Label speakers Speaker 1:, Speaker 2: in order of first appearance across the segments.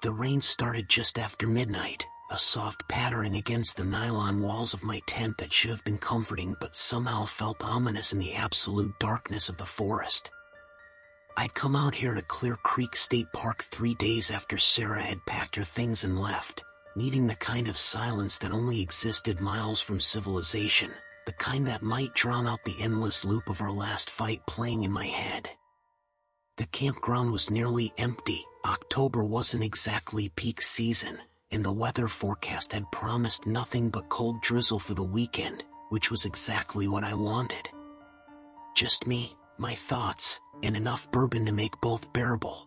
Speaker 1: The rain started just after midnight, a soft pattering against the nylon walls of my tent that should have been comforting but somehow felt ominous in the absolute darkness of the forest. I'd come out here to Clear Creek State Park 3 days after Sarah had packed her things and left, needing the kind of silence that only existed miles from civilization, the kind that might drown out the endless loop of our last fight playing in my head. The campground was nearly empty. October wasn't exactly peak season, and the weather forecast had promised nothing but cold drizzle for the weekend, which was exactly what I wanted. Just me, my thoughts, and enough bourbon to make both bearable.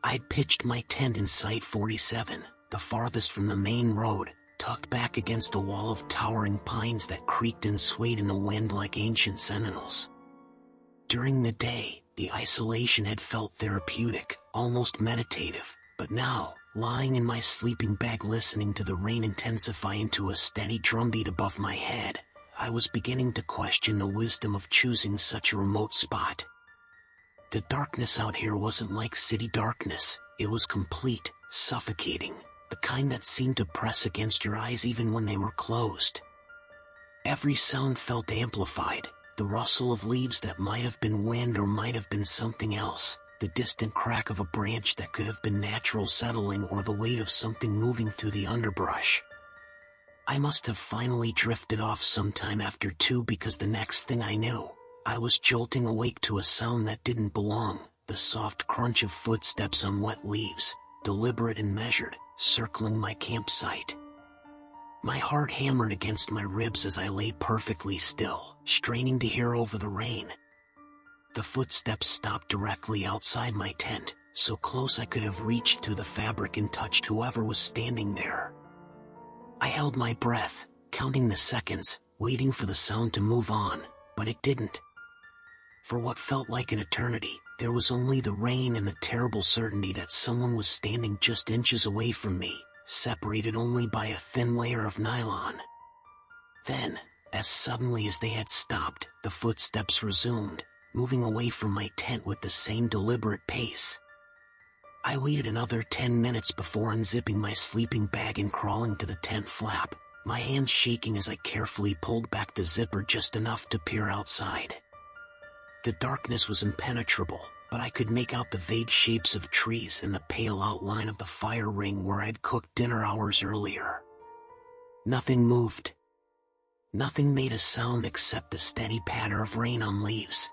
Speaker 1: I'd pitched my tent in Site 47, the farthest from the main road, tucked back against a wall of towering pines that creaked and swayed in the wind like ancient sentinels. During the day, the isolation had felt therapeutic, almost meditative, but now, lying in my sleeping bag listening to the rain intensify into a steady drumbeat above my head, I was beginning to question the wisdom of choosing such a remote spot. The darkness out here wasn't like city darkness, it was complete, suffocating, the kind that seemed to press against your eyes even when they were closed. Every sound felt amplified, the rustle of leaves that might have been wind or might have been something else, the distant crack of a branch that could have been natural settling or the weight of something moving through the underbrush. I must have finally drifted off sometime after 2 because the next thing I knew, I was jolting awake to a sound that didn't belong, the soft crunch of footsteps on wet leaves, deliberate and measured, circling my campsite. My heart hammered against my ribs as I lay perfectly still, straining to hear over the rain. The footsteps stopped directly outside my tent, so close I could have reached through the fabric and touched whoever was standing there. I held my breath, counting the seconds, waiting for the sound to move on, but it didn't. For what felt like an eternity, there was only the rain and the terrible certainty that someone was standing just inches away from me, separated only by a thin layer of nylon. Then, as suddenly as they had stopped, the footsteps resumed, moving away from my tent with the same deliberate pace. I waited another 10 minutes before unzipping my sleeping bag and crawling to the tent flap, my hands shaking as I carefully pulled back the zipper just enough to peer outside. The darkness was impenetrable, but I could make out the vague shapes of trees and the pale outline of the fire ring where I'd cooked dinner hours earlier. Nothing moved. Nothing made a sound except the steady patter of rain on leaves.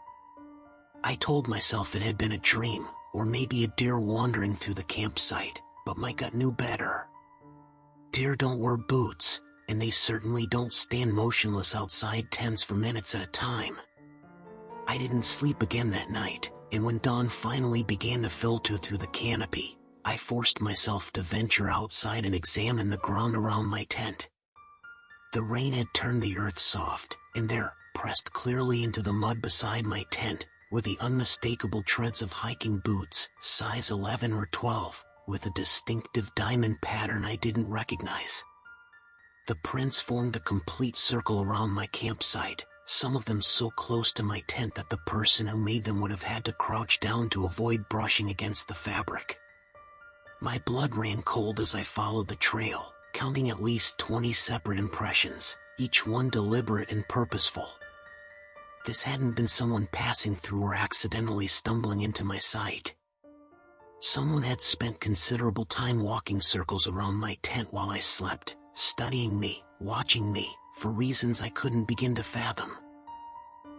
Speaker 1: I told myself it had been a dream, or maybe a deer wandering through the campsite, but my gut knew better. Deer don't wear boots, and they certainly don't stand motionless outside tents for minutes at a time. I didn't sleep again that night, and when dawn finally began to filter through the canopy, I forced myself to venture outside and examine the ground around my tent. The rain had turned the earth soft, and there, pressed clearly into the mud beside my tent, were the unmistakable treads of hiking boots, size 11 or 12, with a distinctive diamond pattern I didn't recognize. The prints formed a complete circle around my campsite, some of them so close to my tent that the person who made them would have had to crouch down to avoid brushing against the fabric. My blood ran cold as I followed the trail, counting at least 20 separate impressions, each one deliberate and purposeful. This hadn't been someone passing through or accidentally stumbling into my sight. Someone had spent considerable time walking circles around my tent while I slept, studying me, watching me, for reasons I couldn't begin to fathom.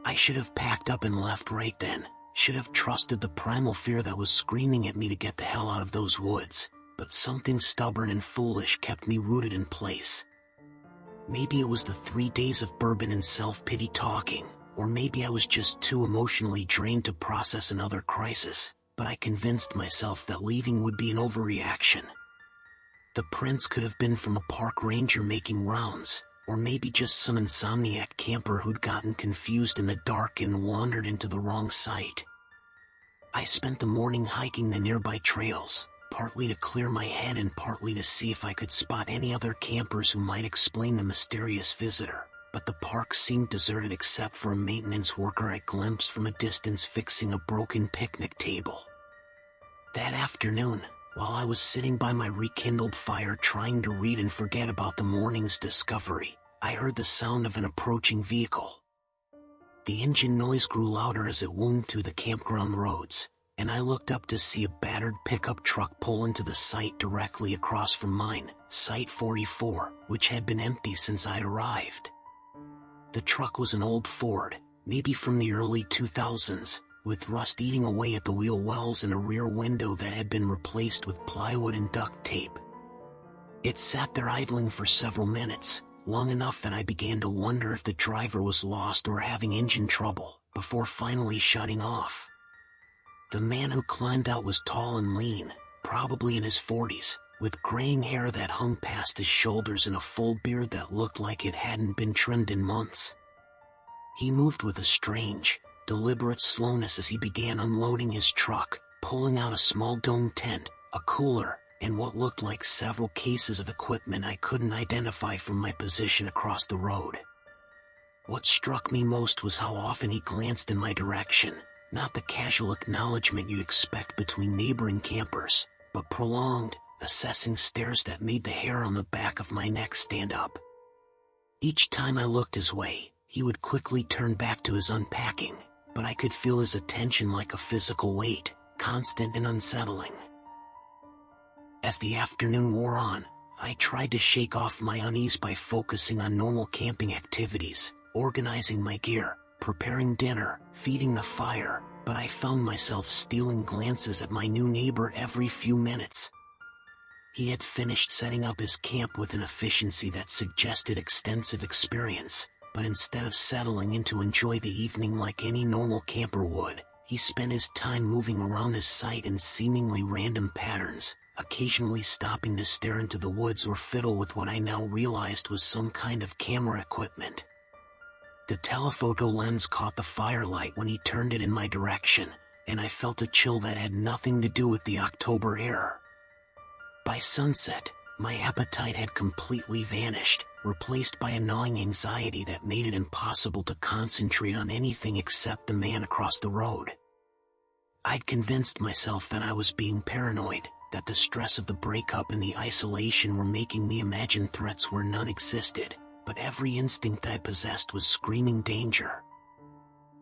Speaker 1: I should have packed up and left right then, should have trusted the primal fear that was screaming at me to get the hell out of those woods, but something stubborn and foolish kept me rooted in place. Maybe it was the 3 days of bourbon and self-pity talking, or maybe I was just too emotionally drained to process another crisis, but I convinced myself that leaving would be an overreaction. The prints could have been from a park ranger making rounds, or maybe just some insomniac camper who'd gotten confused in the dark and wandered into the wrong site. I spent the morning hiking the nearby trails, partly to clear my head and partly to see if I could spot any other campers who might explain the mysterious visitor, but the park seemed deserted except for a maintenance worker I glimpsed from a distance fixing a broken picnic table. That afternoon, While I was sitting by my rekindled fire trying to read and forget about the morning's discovery, I heard the sound of an approaching vehicle. The engine noise grew louder as it wound through the campground roads, and I looked up to see a battered pickup truck pull into the site directly across from mine, Site 44, which had been empty since I'd arrived. The truck was an old Ford, maybe from the early 2000s, with rust eating away at the wheel wells and a rear window that had been replaced with plywood and duct tape. It sat there idling for several minutes, long enough that I began to wonder if the driver was lost or having engine trouble, before finally shutting off. The man who climbed out was tall and lean, probably in his 40s, with graying hair that hung past his shoulders and a full beard that looked like it hadn't been trimmed in months. He moved with a strange, deliberate slowness as he began unloading his truck, pulling out a small dome tent, a cooler, and what looked like several cases of equipment I couldn't identify from my position across the road. What struck me most was how often he glanced in my direction, not the casual acknowledgement you expect between neighboring campers, but prolonged, assessing stares that made the hair on the back of my neck stand up. Each time I looked his way, he would quickly turn back to his unpacking, but I could feel his attention like a physical weight, constant and unsettling. As the afternoon wore on, I tried to shake off my unease by focusing on normal camping activities, organizing my gear, preparing dinner, feeding the fire, but I found myself stealing glances at my new neighbor every few minutes. He had finished setting up his camp with an efficiency that suggested extensive experience, but instead of settling in to enjoy the evening like any normal camper would, he spent his time moving around his site in seemingly random patterns, occasionally stopping to stare into the woods or fiddle with what I now realized was some kind of camera equipment. The telephoto lens caught the firelight when he turned it in my direction, and I felt a chill that had nothing to do with the October air. By sunset, my appetite had completely vanished, replaced by a gnawing anxiety that made it impossible to concentrate on anything except the man across the road. I'd convinced myself that I was being paranoid, that the stress of the breakup and the isolation were making me imagine threats where none existed, but every instinct I possessed was screaming danger.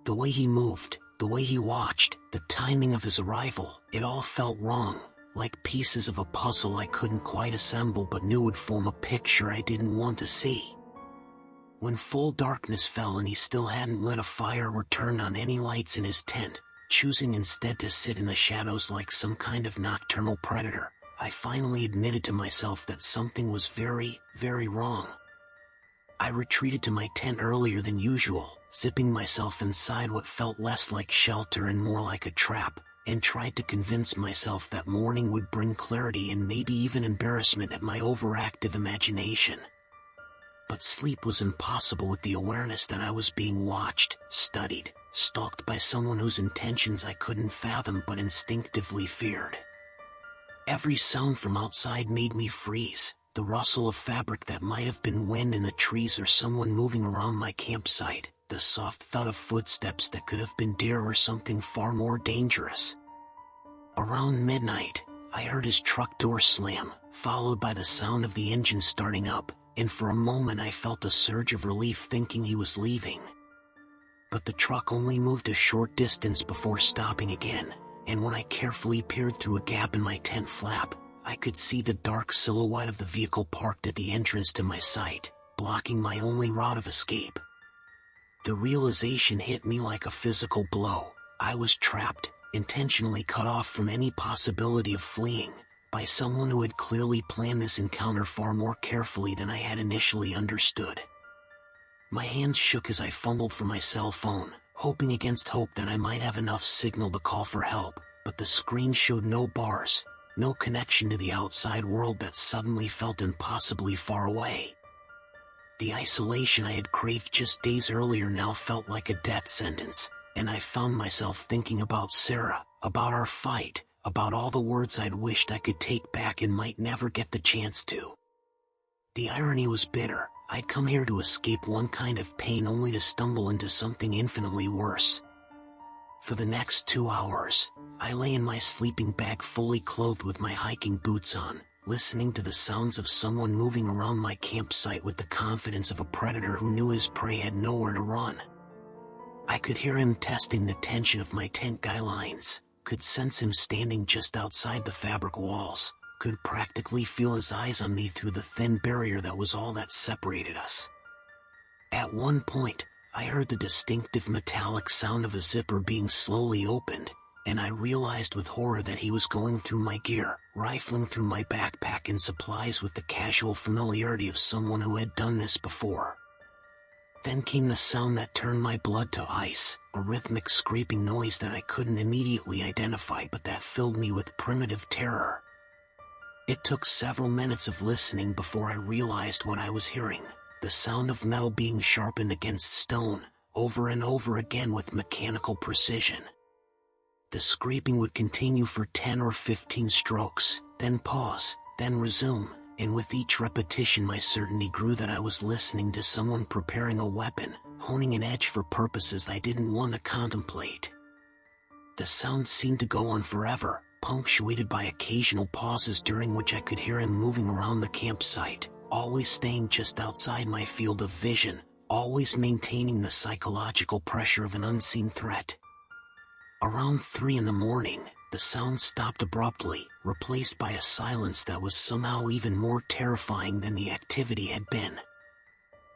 Speaker 1: The way he moved, the way he watched, the timing of his arrival, it all felt wrong, like pieces of a puzzle I couldn't quite assemble but knew would form a picture I didn't want to see. When full darkness fell and he still hadn't lit a fire or turned on any lights in his tent, choosing instead to sit in the shadows like some kind of nocturnal predator, I finally admitted to myself that something was very, very wrong. I retreated to my tent earlier than usual, zipping myself inside what felt less like shelter and more like a trap, and tried to convince myself that morning would bring clarity and maybe even embarrassment at my overactive imagination. But sleep was impossible with the awareness that I was being watched, studied, stalked by someone whose intentions I couldn't fathom but instinctively feared. Every sound from outside made me freeze, the rustle of fabric that might have been wind in the trees or someone moving around my campsite, the soft thud of footsteps that could have been deer or something far more dangerous. Around midnight, I heard his truck door slam, followed by the sound of the engine starting up, and for a moment I felt a surge of relief thinking he was leaving. But the truck only moved a short distance before stopping again, and when I carefully peered through a gap in my tent flap, I could see the dark silhouette of the vehicle parked at the entrance to my site, blocking my only route of escape. The realization hit me like a physical blow. I was trapped, intentionally cut off from any possibility of fleeing, by someone who had clearly planned this encounter far more carefully than I had initially understood. My hands shook as I fumbled for my cell phone, hoping against hope that I might have enough signal to call for help, but the screen showed no bars, no connection to the outside world that suddenly felt impossibly far away. The isolation I had craved just days earlier now felt like a death sentence, and I found myself thinking about Sarah, about our fight, about all the words I'd wished I could take back and might never get the chance to. The irony was bitter. I'd come here to escape one kind of pain only to stumble into something infinitely worse. For the next 2 hours, I lay in my sleeping bag fully clothed with my hiking boots on, listening to the sounds of someone moving around my campsite with the confidence of a predator who knew his prey had nowhere to run. I could hear him testing the tension of my tent guy lines, could sense him standing just outside the fabric walls, could practically feel his eyes on me through the thin barrier that was all that separated us. At one point, I heard the distinctive metallic sound of a zipper being slowly opened, and I realized with horror that he was going through my gear, rifling through my backpack and supplies with the casual familiarity of someone who had done this before. Then came the sound that turned my blood to ice, a rhythmic scraping noise that I couldn't immediately identify but that filled me with primitive terror. It took several minutes of listening before I realized what I was hearing, the sound of metal being sharpened against stone, over and over again with mechanical precision. The scraping would continue for 10 or 15 strokes, then pause, then resume, and with each repetition my certainty grew that I was listening to someone preparing a weapon, honing an edge for purposes I didn't want to contemplate. The sound seemed to go on forever, punctuated by occasional pauses during which I could hear him moving around the campsite, always staying just outside my field of vision, always maintaining the psychological pressure of an unseen threat. Around 3 in the morning, the sound stopped abruptly, replaced by a silence that was somehow even more terrifying than the activity had been.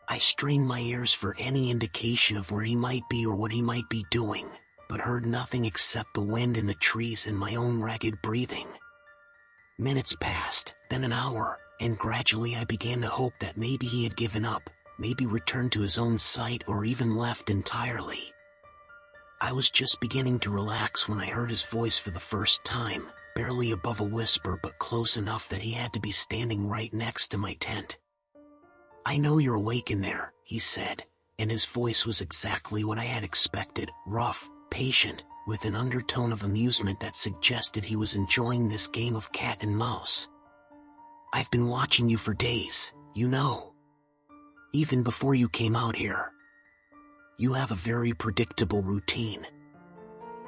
Speaker 1: I strained my ears for any indication of where he might be or what he might be doing, but heard nothing except the wind in the trees and my own ragged breathing. Minutes passed, then an hour, and gradually I began to hope that maybe he had given up, maybe returned to his own site or even left entirely. I was just beginning to relax when I heard his voice for the first time, barely above a whisper but close enough that he had to be standing right next to my tent. "I know you're awake in there," he said, and his voice was exactly what I had expected, rough, patient, with an undertone of amusement that suggested he was enjoying this game of cat and mouse. "I've been watching you for days, you know. Even before you came out here. You have a very predictable routine."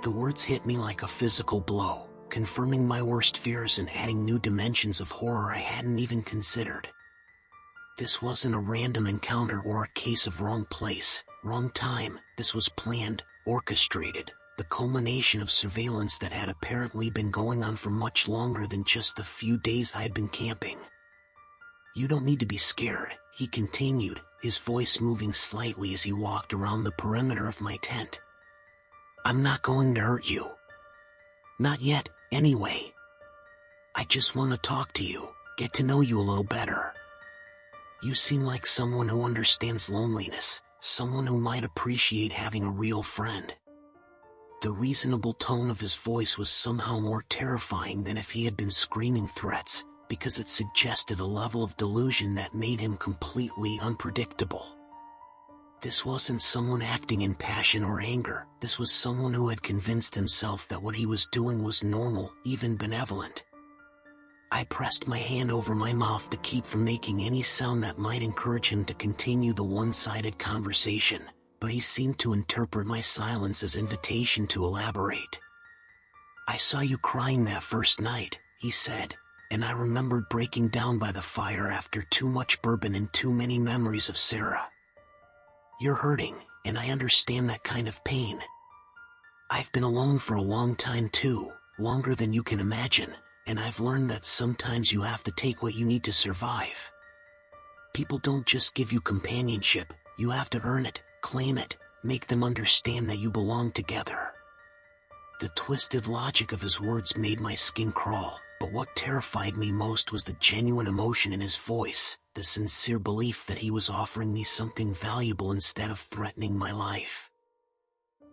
Speaker 1: The words hit me like a physical blow, confirming my worst fears and adding new dimensions of horror I hadn't even considered. This wasn't a random encounter or a case of wrong place, wrong time. This was planned, orchestrated, the culmination of surveillance that had apparently been going on for much longer than just the few days I had been camping. "You don't need to be scared," he continued, his voice moving slightly as he walked around the perimeter of my tent. "I'm not going to hurt you. Not yet, anyway. I just want to talk to you, get to know you a little better. You seem like someone who understands loneliness, someone who might appreciate having a real friend." The reasonable tone of his voice was somehow more terrifying than if he had been screaming threats, because it suggested a level of delusion that made him completely unpredictable. This wasn't someone acting in passion or anger. This was someone who had convinced himself that what he was doing was normal, even benevolent. I pressed my hand over my mouth to keep from making any sound that might encourage him to continue the one-sided conversation, but he seemed to interpret my silence as invitation to elaborate. "I saw you crying that first night," he said, "and I remembered breaking down by the fire after too much bourbon and too many memories of Sarah. You're hurting, and I understand that kind of pain. I've been alone for a long time too, longer than you can imagine, and I've learned that sometimes you have to take what you need to survive. People don't just give you companionship, you have to earn it, claim it, make them understand that you belong together." The twisted logic of his words made my skin crawl, but what terrified me most was the genuine emotion in his voice, the sincere belief that he was offering me something valuable instead of threatening my life.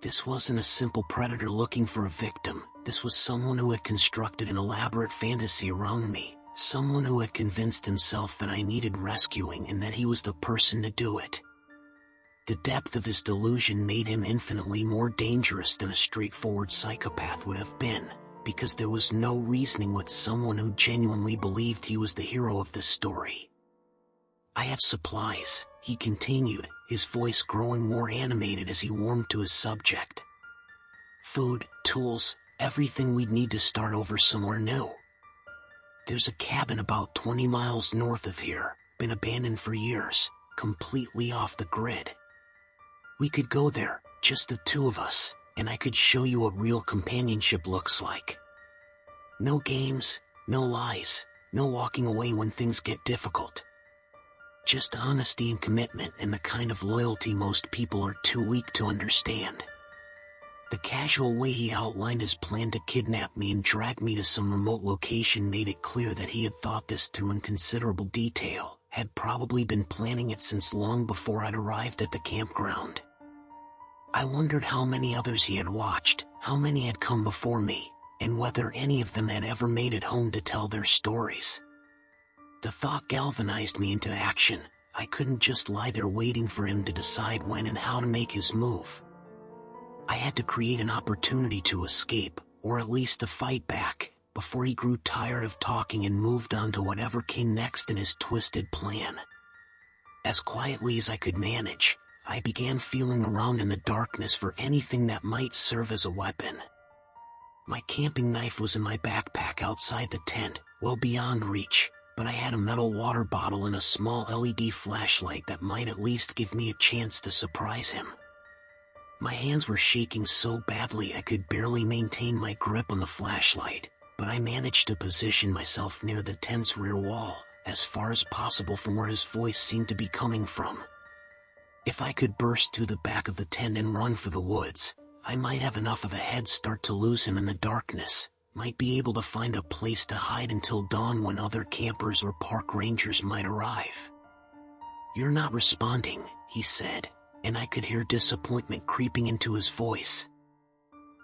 Speaker 1: This wasn't a simple predator looking for a victim. This was someone who had constructed an elaborate fantasy around me, someone who had convinced himself that I needed rescuing and that he was the person to do it. The depth of his delusion made him infinitely more dangerous than a straightforward psychopath would have been, because there was no reasoning with someone who genuinely believed he was the hero of this story. "I have supplies," he continued, his voice growing more animated as he warmed to his subject. Food, tools, everything we'd need to start over somewhere new. There's a cabin about 20 miles north of here, been abandoned for years, completely off the grid. We could go there, just the two of us, and I could show you what real companionship looks like. No games, no lies, no walking away when things get difficult. Just honesty and commitment, and the kind of loyalty most people are too weak to understand. The casual way he outlined his plan to kidnap me and drag me to some remote location made it clear that he had thought this through in considerable detail, had probably been planning it since long before I'd arrived at the campground. I wondered how many others he had watched, how many had come before me, and whether any of them had ever made it home to tell their stories. The thought galvanized me into action. I couldn't just lie there waiting for him to decide when and how to make his move. I had to create an opportunity to escape, or at least to fight back, before he grew tired of talking and moved on to whatever came next in his twisted plan. As quietly as I could manage, I began feeling around in the darkness for anything that might serve as a weapon. My camping knife was in my backpack outside the tent, well beyond reach, but I had a metal water bottle and a small LED flashlight that might at least give me a chance to surprise him. My hands were shaking so badly I could barely maintain my grip on the flashlight, but I managed to position myself near the tent's rear wall, as far as possible from where his voice seemed to be coming from. If I could burst through the back of the tent and run for the woods, I might have enough of a head start to lose him in the darkness, might be able to find a place to hide until dawn when other campers or park rangers might arrive. "You're not responding," he said, and I could hear disappointment creeping into his voice.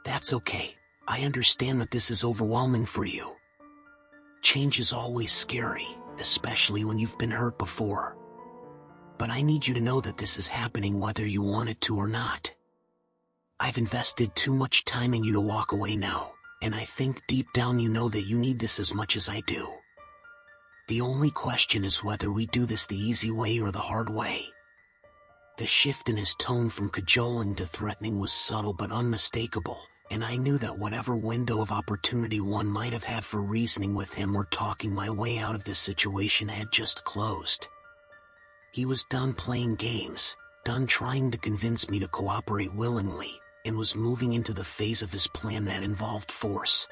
Speaker 1: "That's okay. I understand that this is overwhelming for you. Change is always scary, especially when you've been hurt before. But I need you to know that this is happening whether you want it to or not. I've invested too much time in you to walk away now, and I think deep down you know that you need this as much as I do. The only question is whether we do this the easy way or the hard way." The shift in his tone from cajoling to threatening was subtle but unmistakable, and I knew that whatever window of opportunity one might have had for reasoning with him or talking my way out of this situation had just closed. He was done playing games, done trying to convince me to cooperate willingly, and was moving into the phase of his plan that involved force.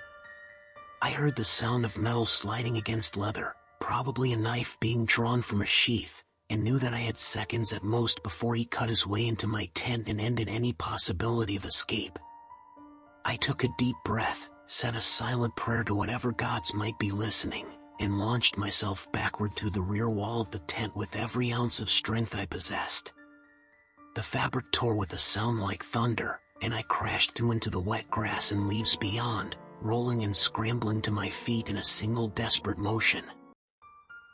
Speaker 1: I heard the sound of metal sliding against leather, probably a knife being drawn from a sheath, and knew that I had seconds at most before he cut his way into my tent and ended any possibility of escape. I took a deep breath, said a silent prayer to whatever gods might be listening, and launched myself backward through the rear wall of the tent with every ounce of strength I possessed. The fabric tore with a sound like thunder, and I crashed through into the wet grass and leaves beyond, rolling and scrambling to my feet in a single desperate motion.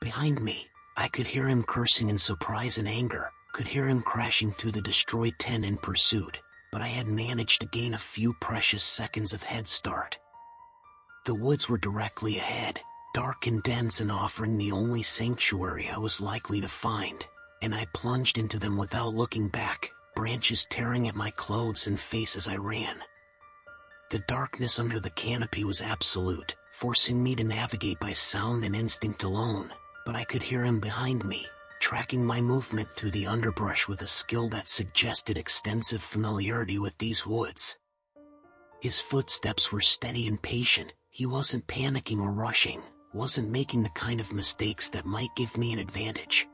Speaker 1: Behind me, I could hear him cursing in surprise and anger, could hear him crashing through the destroyed tent in pursuit, but I had managed to gain a few precious seconds of head start. The woods were directly ahead, dark and dense and offering the only sanctuary I was likely to find, and I plunged into them without looking back, branches tearing at my clothes and face as I ran. The darkness under the canopy was absolute, forcing me to navigate by sound and instinct alone, but I could hear him behind me, tracking my movement through the underbrush with a skill that suggested extensive familiarity with these woods. His footsteps were steady and patient. He wasn't panicking or rushing, wasn't making the kind of mistakes that might give me an advantage.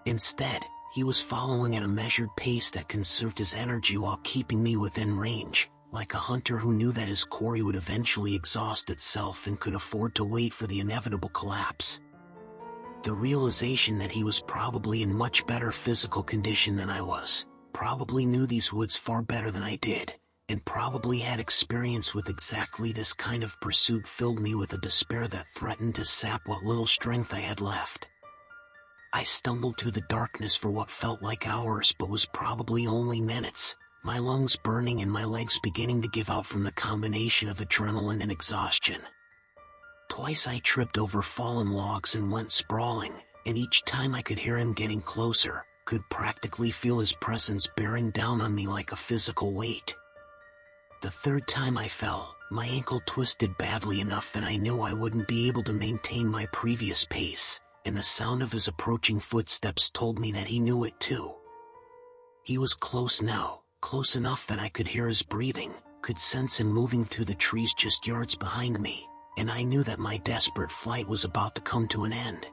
Speaker 1: Instead, he was following at a measured pace that conserved his energy while keeping me within range, like a hunter who knew that his quarry would eventually exhaust itself and could afford to wait for the inevitable collapse. The realization that he was probably in much better physical condition than I was, probably knew these woods far better than I did, and probably had experience with exactly this kind of pursuit filled me with a despair that threatened to sap what little strength I had left. I stumbled through the darkness for what felt like hours but was probably only minutes, my lungs burning and my legs beginning to give out from the combination of adrenaline and exhaustion. Twice I tripped over fallen logs and went sprawling, and each time I could hear him getting closer, could practically feel his presence bearing down on me like a physical weight. The third time I fell, my ankle twisted badly enough that I knew I wouldn't be able to maintain my previous pace, and the sound of his approaching footsteps told me that he knew it too. He was close now, close enough that I could hear his breathing, could sense him moving through the trees just yards behind me, and I knew that my desperate flight was about to come to an end.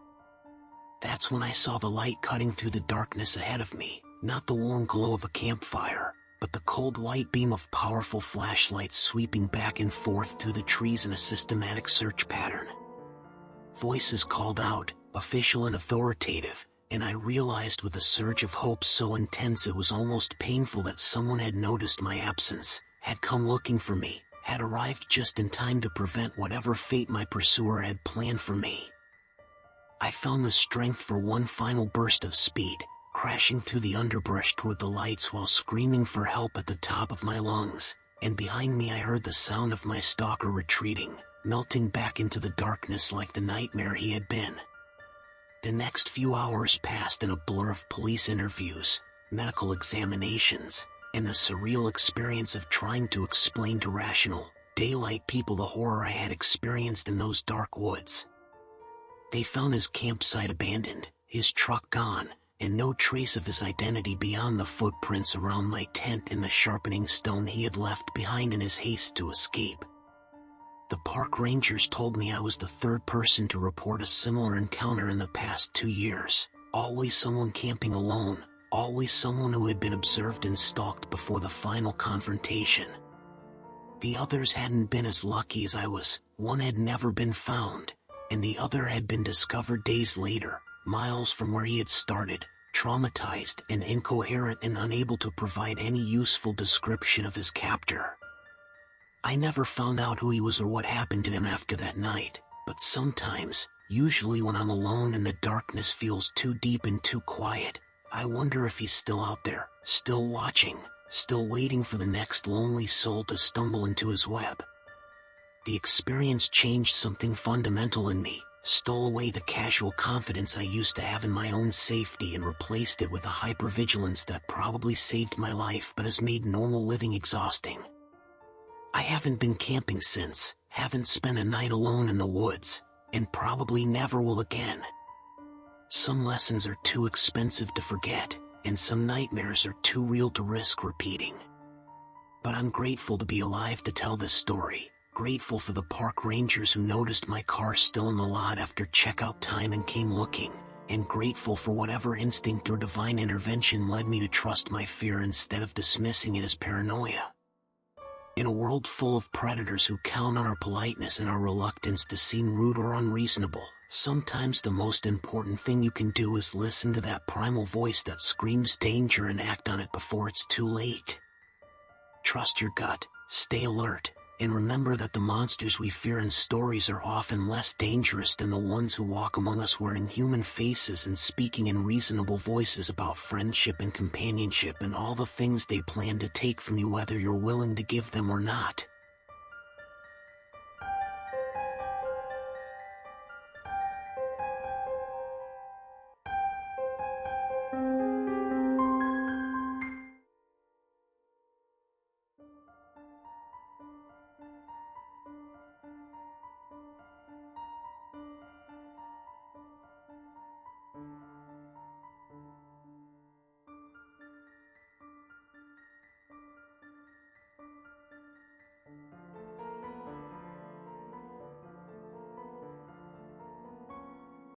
Speaker 1: That's when I saw the light cutting through the darkness ahead of me, not the warm glow of a campfire, but the cold white beam of powerful flashlights sweeping back and forth through the trees in a systematic search pattern. Voices called out, official and authoritative, and I realized with a surge of hope so intense it was almost painful that someone had noticed my absence, had come looking for me, had arrived just in time to prevent whatever fate my pursuer had planned for me. I found the strength for one final burst of speed, crashing through the underbrush toward the lights while screaming for help at the top of my lungs, and behind me I heard the sound of my stalker retreating, melting back into the darkness like the nightmare he had been. The next few hours passed in a blur of police interviews, medical examinations, and the surreal experience of trying to explain to rational, daylight people the horror I had experienced in those dark woods. They found his campsite abandoned, his truck gone, and no trace of his identity beyond the footprints around my tent and the sharpening stone he had left behind in his haste to escape. The park rangers told me I was the third person to report a similar encounter in the past 2 years, always someone camping alone, always someone who had been observed and stalked before the final confrontation. The others hadn't been as lucky as I was, one had never been found, and the other had been discovered days later, miles from where he had started, traumatized and incoherent and unable to provide any useful description of his captor. I never found out who he was or what happened to him after that night, but sometimes, usually when I'm alone and the darkness feels too deep and too quiet, I wonder if he's still out there, still watching, still waiting for the next lonely soul to stumble into his web. The experience changed something fundamental in me, stole away the casual confidence I used to have in my own safety and replaced it with a hypervigilance that probably saved my life but has made normal living exhausting. I haven't been camping since, haven't spent a night alone in the woods, and probably never will again. Some lessons are too expensive to forget, and some nightmares are too real to risk repeating. But I'm grateful to be alive to tell this story, grateful for the park rangers who noticed my car still in the lot after checkout time and came looking, and grateful for whatever instinct or divine intervention led me to trust my fear instead of dismissing it as paranoia. In a world full of predators who count on our politeness and our reluctance to seem rude or unreasonable, sometimes the most important thing you can do is listen to that primal voice that screams danger and act on it before it's too late. Trust your gut, stay alert, and remember that the monsters we fear in stories are often less dangerous than the ones who walk among us wearing human faces and speaking in reasonable voices about friendship and companionship and all the things they plan to take from you whether you're willing to give them or not.